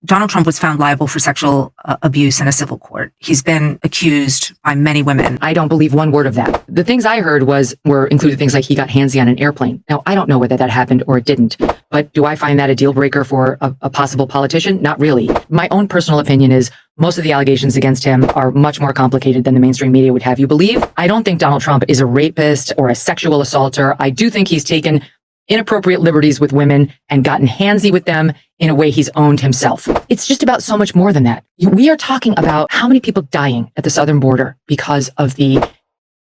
Donald Trump was found liable for sexual abuse in a civil court. He's been accused by many women. I don't believe one word of that. The things I heard were included things like he got handsy on an airplane. Now, I don't know whether that happened or it didn't, but do I find that a deal breaker for a possible politician? Not really. My own personal opinion is most of the allegations against him are much more complicated than the mainstream media would have you believe. I don't think Donald Trump is a rapist or a sexual assaulter. I do think he's taken inappropriate liberties with women and gotten handsy with them in a way he's owned himself. It's just about so much more than that. We are talking about how many people dying at the southern border because of the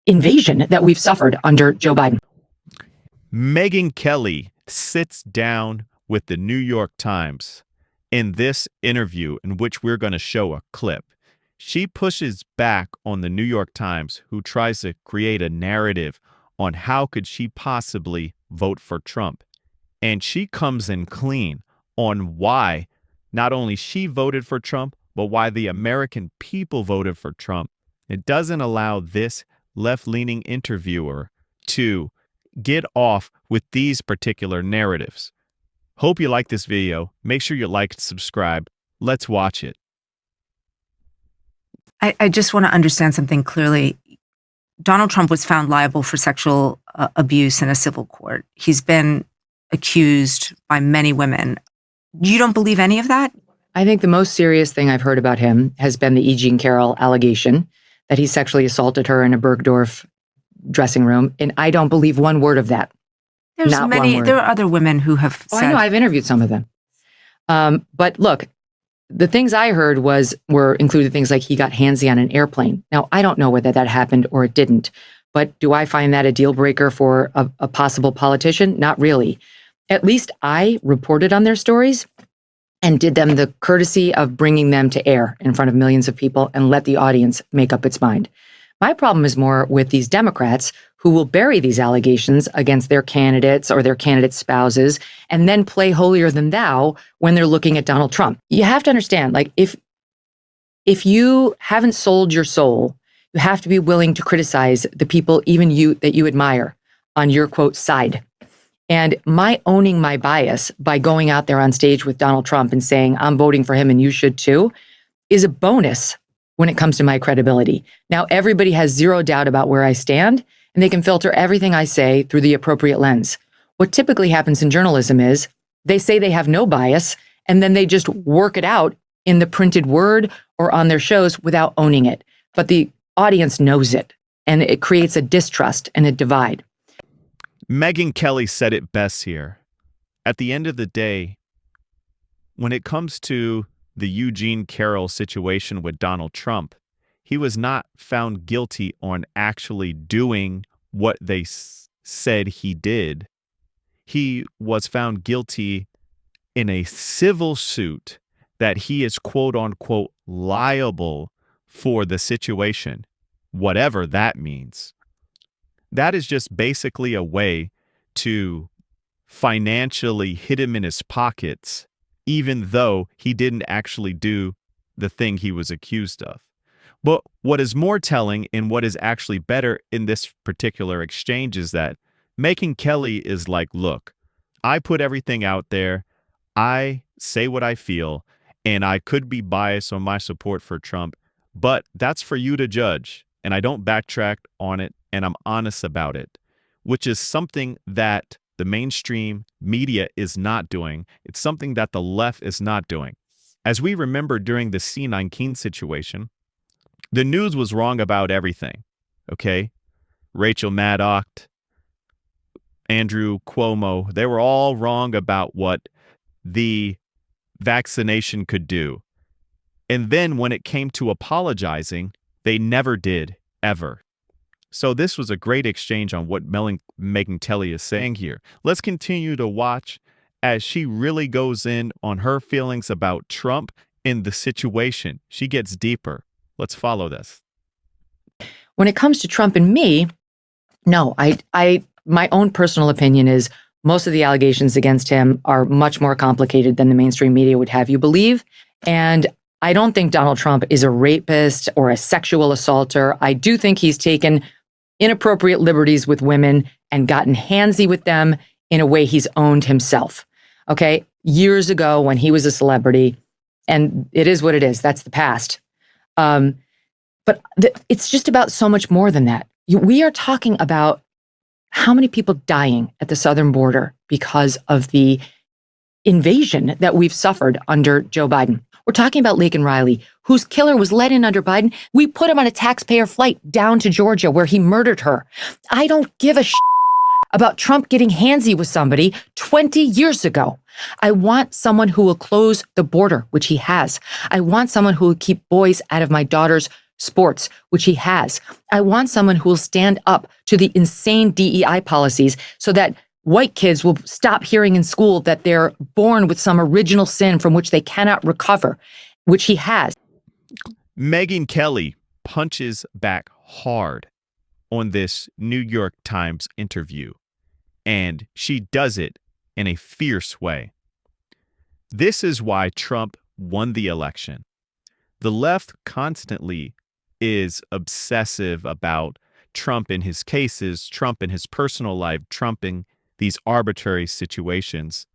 invasion that we've suffered under Joe Biden. Megyn Kelly sits down with the New York Times in this interview, in which we're going to show a clip. She pushes back on the New York Times, who tries to create a narrative on how could she possibly vote for Trump. And she comes in clean on why not only she voted for Trump, but why the American people voted for Trump. It doesn't allow this left-leaning interviewer to get off with these particular narratives. Hope you like this video. Make sure you like and subscribe. Let's watch it. I just want to understand something clearly. Donald Trump was found liable for sexual abuse in a civil court. He's been accused by many women. You don't believe any of that? I think the most serious thing I've heard about him has been the E. Jean Carroll allegation that he sexually assaulted her in a Bergdorf dressing room. And I don't believe one word of that. There's Not many. one word. There are other women who have said. I know. I've interviewed some of them. But look, the things I heard were included things like he got handsy on an airplane. Now, I don't know whether that happened or it didn't, but do I find that a deal breaker for a possible politician? Not really. At least I reported on their stories and did them the courtesy of bringing them to air in front of millions of people and let the audience make up its mind. My problem is more with these Democrats who will bury these allegations against their candidates or their candidate spouses and then play holier than thou when they're looking at Donald Trump. You have to understand, like, if you haven't sold your soul, you have to be willing to criticize the people, even that you admire, on your, quote, side. And my owning my bias by going out there on stage with Donald Trump and saying, I'm voting for him and you should too, is a bonus when it comes to my credibility. Now, everybody has zero doubt about where I stand, and they can filter everything I say through the appropriate lens. What typically happens in journalism is they say they have no bias, and then they just work it out in the printed word or on their shows without owning it. But the audience knows it, and it creates a distrust and a divide. Megyn Kelly said it best here. At the end of the day, when it comes to the Eugene Carroll situation with Donald Trump, he was not found guilty on actually doing what they said he did. He was found guilty in a civil suit that he is, quote unquote, liable for the situation, whatever that means. That is just basically a way to financially hit him in his pockets, even though he didn't actually do the thing he was accused of. But what is more telling and what is actually better in this particular exchange is that Megyn Kelly is like, look, I put everything out there. I say what I feel, and I could be biased on my support for Trump, but that's for you to judge. And I don't backtrack on it, and I'm honest about it, which is something that the mainstream media is not doing. It's something that the left is not doing. As we remember during the C19 situation, the news was wrong about everything, okay? Rachel Maddow, Andrew Cuomo, they were all wrong about what the vaccination could do. And then when it came to apologizing, they never did, ever. So this was a great exchange on what Megyn Kelly is saying here. Let's continue to watch as she really goes in on her feelings about Trump in the situation. She gets deeper. Let's follow this. When it comes to Trump and me, no, my own personal opinion is most of the allegations against him are much more complicated than the mainstream media would have you believe. And I don't think Donald Trump is a rapist or a sexual assaulter. I do think he's taken inappropriate liberties with women and gotten handsy with them in a way he's owned himself. Okay. Years ago, when he was a celebrity, And it is what it is. That's the past. But it's just about so much more than that. We are talking about how many people dying at the southern border because of the invasion that we've suffered under Joe Biden. We're talking about Laken Riley, whose killer was let in under Biden. We put him on a taxpayer flight down to Georgia where he murdered her. I don't give a about Trump getting handsy with somebody 20 years ago. I want someone who will close the border, which he has. I want someone who will keep boys out of my daughter's sports, which he has. I want someone who will stand up to the insane DEI policies so that white kids will stop hearing in school that they're born with some original sin from which they cannot recover, which he has. Megyn Kelly punches back hard on this New York Times interview, and she does it in a fierce way. This is why Trump won the election. The left constantly is obsessive about Trump in his cases, Trump in his personal life, Trump in these arbitrary situations.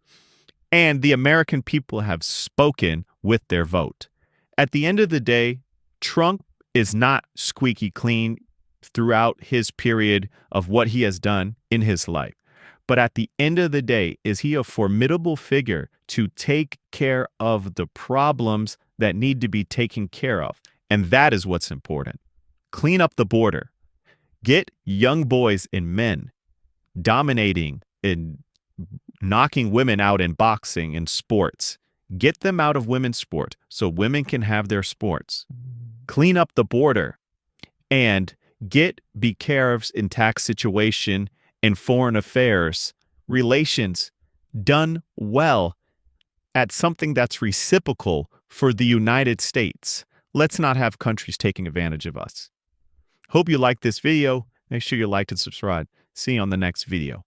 And the American people have spoken with their vote. At the end of the day, Trump is not squeaky clean throughout his period of what he has done in his life. But at the end of the day, is he a formidable figure to take care of the problems that need to be taken care of? And that is what's important. Clean up the border. Get young boys and men dominating and knocking women out in boxing and sports. Get them out of women's sport so women can have their sports. Clean up the border and get Becare's in tax situation and foreign affairs relations done well at something that's reciprocal for the United States. Let's not have countries taking advantage of us. Hope you liked this video. Make sure you like and subscribe. See you on the next video.